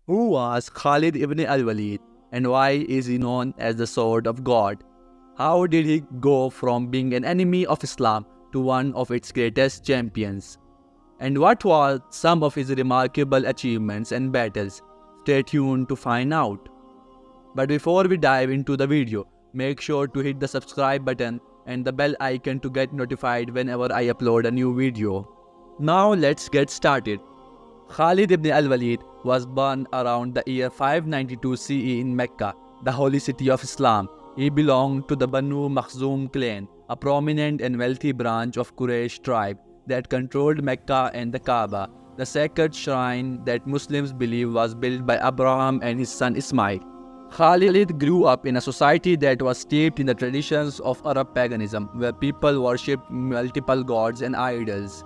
Who was Khalid-ibn-Waleed and why is he known as the Sword of God? How did he go from being an enemy of Islam to one of its greatest champions? And what were some of his remarkable achievements and battles? Stay tuned to find out. But before we dive into the video, make sure to hit the subscribe button and the bell icon to get notified whenever I upload a new video. Now let's get started. Khalid ibn al-Walid was born around the year 592 CE in Mecca, the holy city of Islam. He belonged to the Banu Makhzum clan, a prominent and wealthy branch of Quraysh tribe that controlled Mecca and the Kaaba, the sacred shrine that Muslims believe was built by Abraham and his son Ismail. Khalid grew up in a society that was steeped in the traditions of Arab paganism, where people worshipped multiple gods and idols.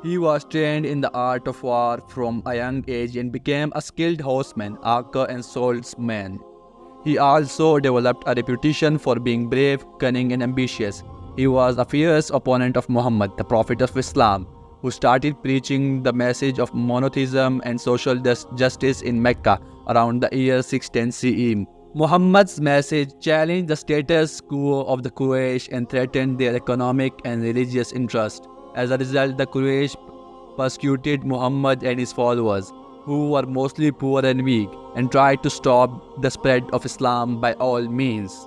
He was trained in the art of war from a young age and became a skilled horseman, archer and swordsman. He also developed a reputation for being brave, cunning and ambitious. He was a fierce opponent of Muhammad, the Prophet of Islam, who started preaching the message of monotheism and social justice in Mecca around the year 610 CE. Muhammad's message challenged the status quo of the Quraysh and threatened their economic and religious interests. As a result, the Quraysh persecuted Muhammad and his followers, who were mostly poor and weak, and tried to stop the spread of Islam by all means.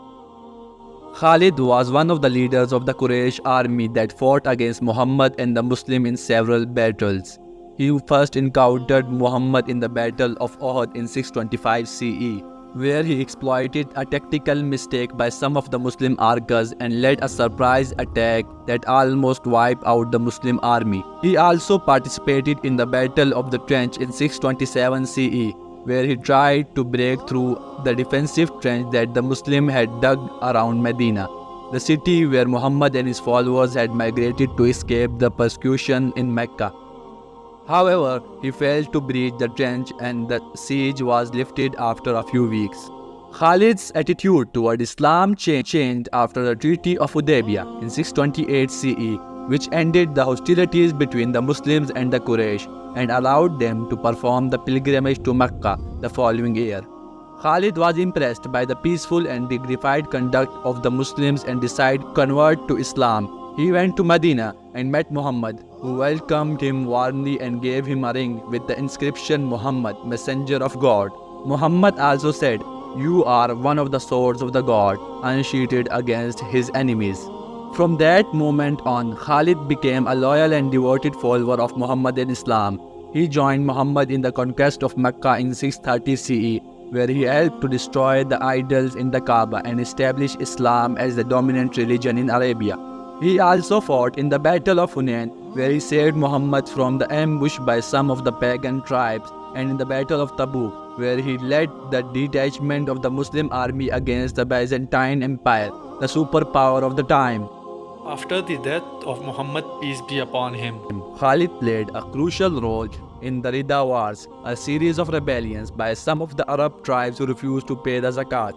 Khalid was one of the leaders of the Quraysh army that fought against Muhammad and the Muslims in several battles. He first encountered Muhammad in the Battle of Uhud in 625 CE, where he exploited a tactical mistake by some of the Muslim archers and led a surprise attack that almost wiped out the Muslim army. He also participated in the Battle of the Trench in 627 CE, where he tried to break through the defensive trench that the Muslims had dug around Medina, the city where Muhammad and his followers had migrated to escape the persecution in Mecca. However, he failed to breach the trench and the siege was lifted after a few weeks. Khalid's attitude toward Islam changed after the Treaty of Hudaybiyah in 628 CE, which ended the hostilities between the Muslims and the Quraysh and allowed them to perform the pilgrimage to Mecca the following year. Khalid was impressed by the peaceful and dignified conduct of the Muslims and decided to convert to Islam. He went to Medina and met Muhammad, who welcomed him warmly and gave him a ring with the inscription Muhammad, Messenger of God. Muhammad also said, "You are one of the swords of the God, unsheathed against his enemies." From that moment on, Khalid became a loyal and devoted follower of Muhammad and Islam. He joined Muhammad in the conquest of Mecca in 630 CE, where he helped to destroy the idols in the Kaaba and establish Islam as the dominant religion in Arabia. He also fought in the Battle of Hunain, where he saved Muhammad from the ambush by some of the pagan tribes, and in the Battle of Tabuk, where he led the detachment of the Muslim army against the Byzantine Empire, the superpower of the time. After the death of Muhammad, peace be upon him, Khalid played a crucial role in the Ridda Wars, a series of rebellions by some of the Arab tribes who refused to pay the zakat,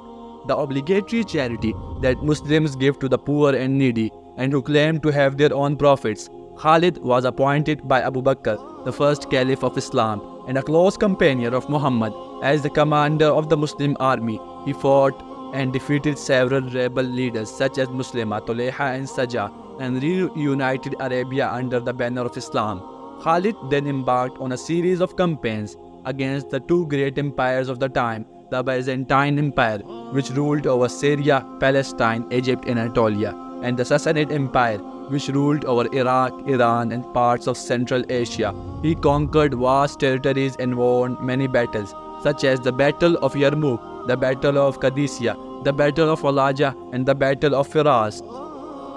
the obligatory charity that Muslims give to the poor and needy, and who claimed to have their own prophets. Khalid was appointed by Abu Bakr, the first caliph of Islam, and a close companion of Muhammad, as the commander of the Muslim army. He fought and defeated several rebel leaders such as Muslima, Toleha and Saja, and reunited Arabia under the banner of Islam. Khalid then embarked on a series of campaigns against the two great empires of the time, the Byzantine Empire, which ruled over Syria, Palestine, Egypt and Anatolia, and the Sassanid Empire, which ruled over Iraq, Iran and parts of Central Asia. He conquered vast territories and won many battles, such as the Battle of Yarmouk, the Battle of Qadisiyah, the Battle of Fallujah and the Battle of Firas.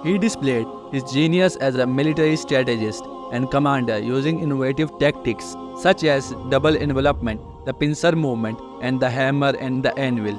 He displayed his genius as a military strategist and commander, using innovative tactics such as double envelopment, the pincer movement and the hammer and the anvil.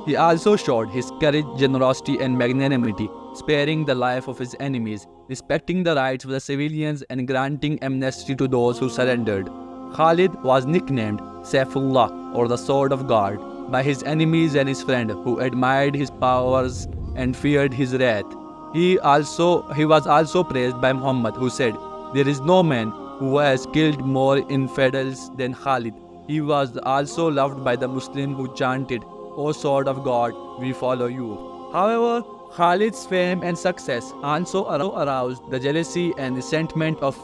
He also showed his courage, generosity and magnanimity, sparing the life of his enemies, respecting the rights of the civilians and granting amnesty to those who surrendered. Khalid was nicknamed Saifullah, or the Sword of God, by his enemies and his friends, who admired his powers and feared his wrath. He was also praised by Muhammad, who said, "There is no man who has killed more infidels than Khalid." He was also loved by the Muslims who chanted, "O sword of God, we follow you." However, Khalid's fame and success also aroused the jealousy and resentment of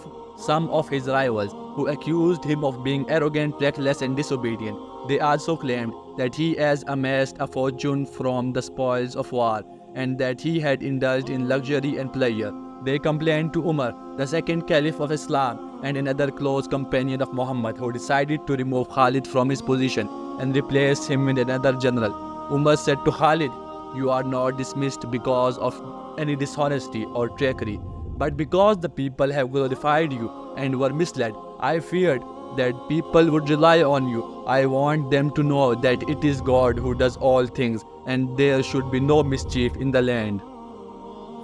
some of his rivals, who accused him of being arrogant, reckless, and disobedient. They also claimed that he has amassed a fortune from the spoils of war and that he had indulged in luxury and pleasure. They complained to Umar, the second caliph of Islam and another close companion of Muhammad, who decided to remove Khalid from his position and replace him with another general. Umar said to Khalid, "You are not dismissed because of any dishonesty or trickery, but because the people have glorified you and were misled. I feared that people would rely on you. I want them to know that it is God who does all things and there should be no mischief in the land."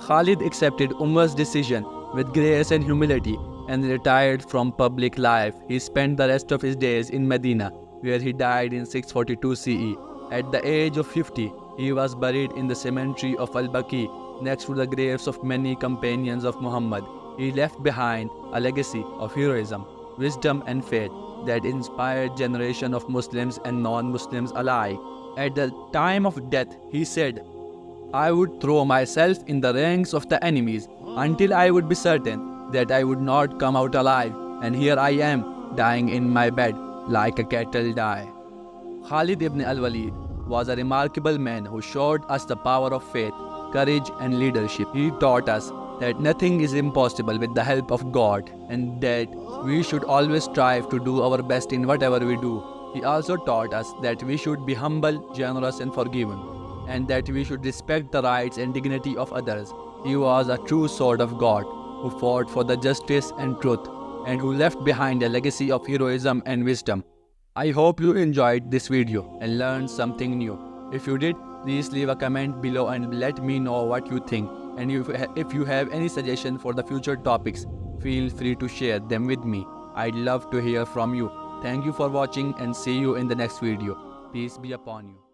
Khalid accepted Umar's decision with grace and humility and retired from public life. He spent the rest of his days in Medina, where he died in 642 CE. At the age of 50, he was buried in the cemetery of Al-Baqi, next to the graves of many companions of Muhammad. He left behind a legacy of heroism, wisdom, and faith that inspired generations of Muslims and non-Muslims alike. At the time of death, he said, "I would throw myself in the ranks of the enemies until I would be certain that I would not come out alive, and here I am, dying in my bed like a cattle die." Khalid-ibn-Waleed was a remarkable man who showed us the power of faith, courage, and leadership. He taught us that nothing is impossible with the help of God and that we should always strive to do our best in whatever we do. He also taught us that we should be humble, generous, and forgiving, and that we should respect the rights and dignity of others. He was a true sword of God who fought for the justice and truth and who left behind a legacy of heroism and wisdom. I hope you enjoyed this video and learned something new. If you did, please leave a comment below and let me know what you think. And if you have any suggestion for the future topics, feel free to share them with me. I'd love to hear from you. Thank you for watching and see you in the next video. Peace be upon you.